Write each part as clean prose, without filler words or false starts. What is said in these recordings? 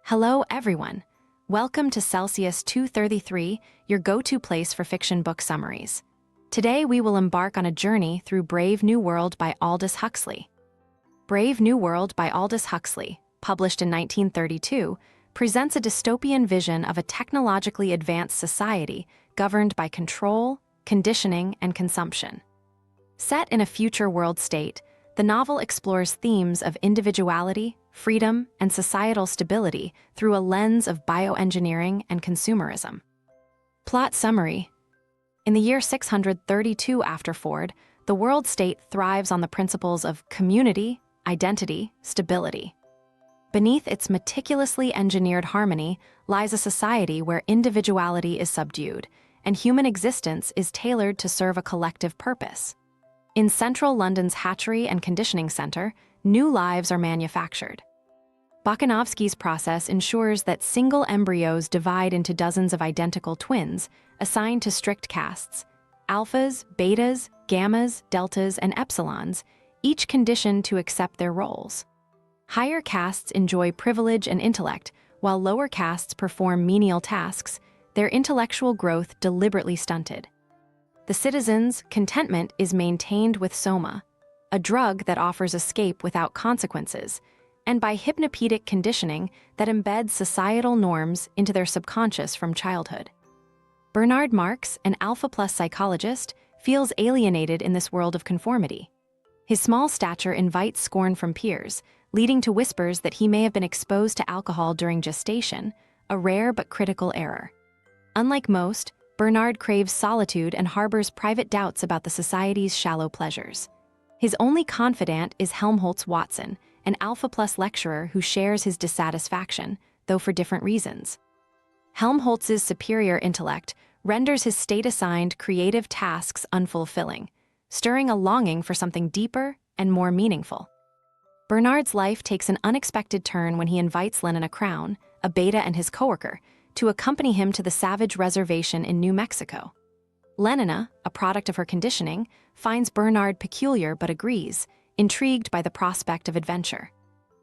Hello, everyone. Welcome to Celsius 233, your go-to place for fiction book summaries. Today, we will embark on a journey through Brave New World by Aldous Huxley. Brave New World by Aldous Huxley, published in 1932, presents a dystopian vision of a technologically advanced society governed by control, conditioning, and consumption. Set in a future world state, the novel explores themes of individuality, freedom, and societal stability through a lens of bioengineering and consumerism. Plot summary. In the year 632 after Ford, the world state thrives on the principles of community, identity, stability. Beneath its meticulously engineered harmony lies a society where individuality is subdued, and human existence is tailored to serve a collective purpose. In central London's hatchery and conditioning center, new lives are manufactured. Bokanovsky's process ensures that single embryos divide into dozens of identical twins, assigned to strict castes: alphas, betas, gammas, deltas, and epsilons, each conditioned to accept their roles. Higher castes enjoy privilege and intellect, while lower castes perform menial tasks, their intellectual growth deliberately stunted. The citizens' contentment is maintained with soma, a drug that offers escape without consequences, and by hypnopedic conditioning that embeds societal norms into their subconscious from childhood. Bernard Marx, an alpha-plus psychologist, feels alienated in this world of conformity. His small stature invites scorn from peers, leading to whispers that he may have been exposed to alcohol during gestation, a rare but critical error. Unlike most, Bernard craves solitude and harbors private doubts about the society's shallow pleasures. His only confidant is Helmholtz Watson, an alpha-plus lecturer who shares his dissatisfaction, though for different reasons. Helmholtz's superior intellect renders his state-assigned creative tasks unfulfilling, stirring a longing for something deeper and more meaningful. Bernard's life takes an unexpected turn when he invites Lenina Crown, a beta and his coworker, to accompany him to the savage reservation in New Mexico. Lenina, a product of her conditioning, finds Bernard peculiar but agrees, intrigued by the prospect of adventure.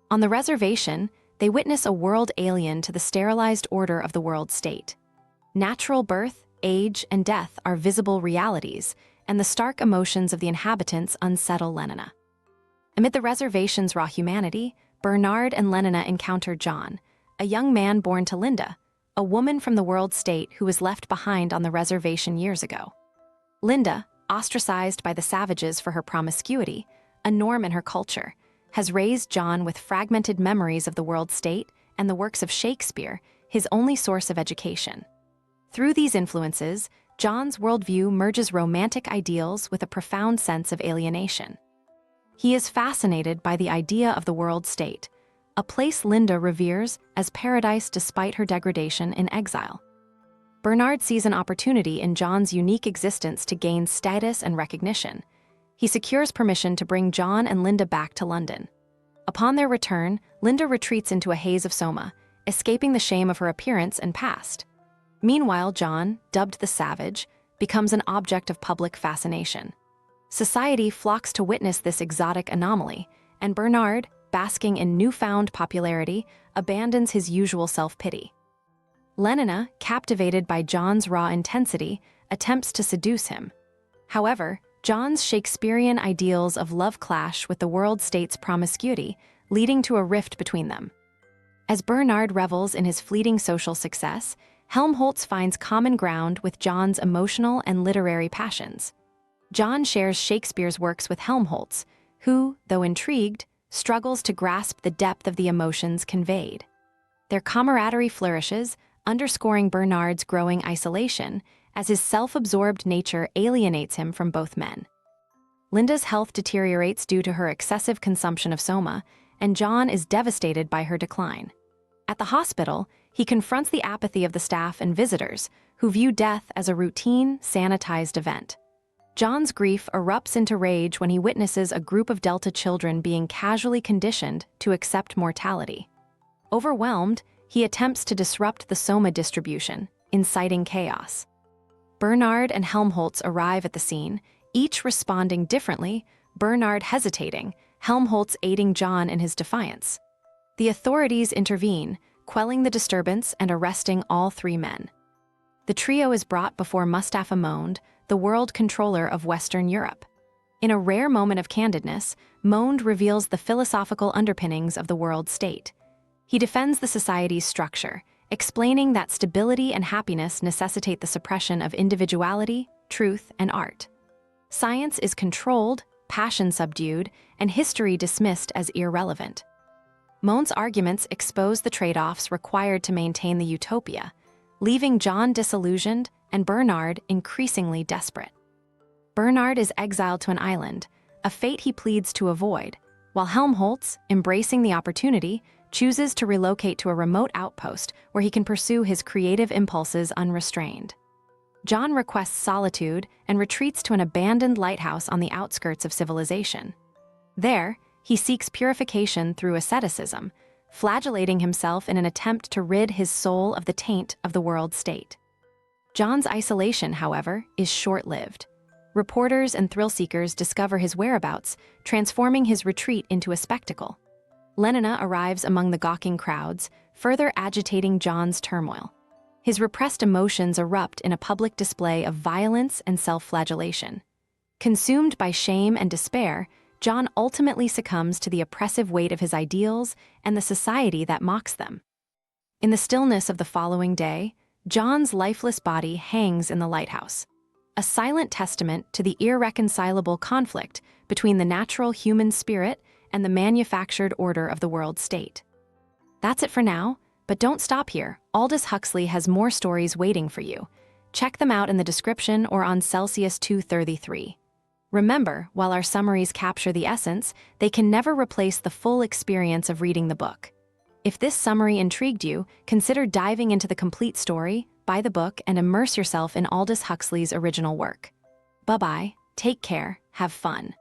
On the reservation, they witness a world alien to the sterilized order of the world state. Natural birth, age, and death are visible realities, and the stark emotions of the inhabitants unsettle Lenina. Amid the reservation's raw humanity, Bernard and Lenina encounter John, a young man born to Linda, a woman from the world state who was left behind on the reservation years ago. Linda, ostracized by the savages for her promiscuity, a norm in her culture, has raised John with fragmented memories of the world state and the works of Shakespeare, his only source of education. Through these influences, John's worldview merges romantic ideals with a profound sense of alienation. He is fascinated by the idea of the world state, a place Linda reveres as paradise despite her degradation in exile. Bernard sees an opportunity in John's unique existence to gain status and recognition. He secures permission to bring John and Linda back to London. Upon their return, Linda retreats into a haze of soma, escaping the shame of her appearance and past. Meanwhile, John, dubbed the Savage, becomes an object of public fascination. Society flocks to witness this exotic anomaly, and Bernard, basking in newfound popularity, abandons his usual self-pity. Lenina, captivated by John's raw intensity, attempts to seduce him. However, John's Shakespearean ideals of love clash with the world state's promiscuity, leading to a rift between them. As Bernard revels in his fleeting social success, Helmholtz finds common ground with John's emotional and literary passions. John shares Shakespeare's works with Helmholtz, who, though intrigued, struggles to grasp the depth of the emotions conveyed. Their camaraderie flourishes, underscoring Bernard's growing isolation, as his self-absorbed nature alienates him from both men. Linda's health deteriorates due to her excessive consumption of soma, and John is devastated by her decline. At the hospital, he confronts the apathy of the staff and visitors, who view death as a routine, sanitized event. John's grief erupts into rage when he witnesses a group of Delta children being casually conditioned to accept mortality. Overwhelmed, he attempts to disrupt the soma distribution, inciting chaos. Bernard and Helmholtz arrive at the scene, each responding differently, Bernard hesitating, Helmholtz aiding John in his defiance. The authorities intervene, quelling the disturbance and arresting all three men. The trio is brought before Mustafa Mond, the world controller of Western Europe. In a rare moment of candidness, Mond reveals the philosophical underpinnings of the world state. He defends the society's structure, explaining that stability and happiness necessitate the suppression of individuality, truth, and art. Science is controlled, passion subdued, and history dismissed as irrelevant. Mond's arguments expose the trade-offs required to maintain the utopia, leaving John disillusioned and Bernard increasingly desperate. Bernard is exiled to an island, a fate he pleads to avoid, while Helmholtz, embracing the opportunity, chooses to relocate to a remote outpost where he can pursue his creative impulses unrestrained. John requests solitude and retreats to an abandoned lighthouse on the outskirts of civilization. There, he seeks purification through asceticism, flagellating himself in an attempt to rid his soul of the taint of the world state. John's isolation, however, is short-lived. Reporters and thrill-seekers discover his whereabouts, transforming his retreat into a spectacle. Lenina arrives among the gawking crowds, further agitating John's turmoil. His repressed emotions erupt in a public display of violence and self-flagellation. Consumed by shame and despair, John ultimately succumbs to the oppressive weight of his ideals and the society that mocks them. In the stillness of the following day, John's lifeless body hangs in the lighthouse, a silent testament to the irreconcilable conflict between the natural human spirit and the manufactured order of the world state. That's it for now, but don't stop here. Aldous Huxley has more stories waiting for you. Check them out in the description or on Celsius 233. Remember, while our summaries capture the essence, they can never replace the full experience of reading the book. If this summary intrigued you, consider diving into the complete story, buy the book, and immerse yourself in Aldous Huxley's original work. Bye-bye, take care, have fun.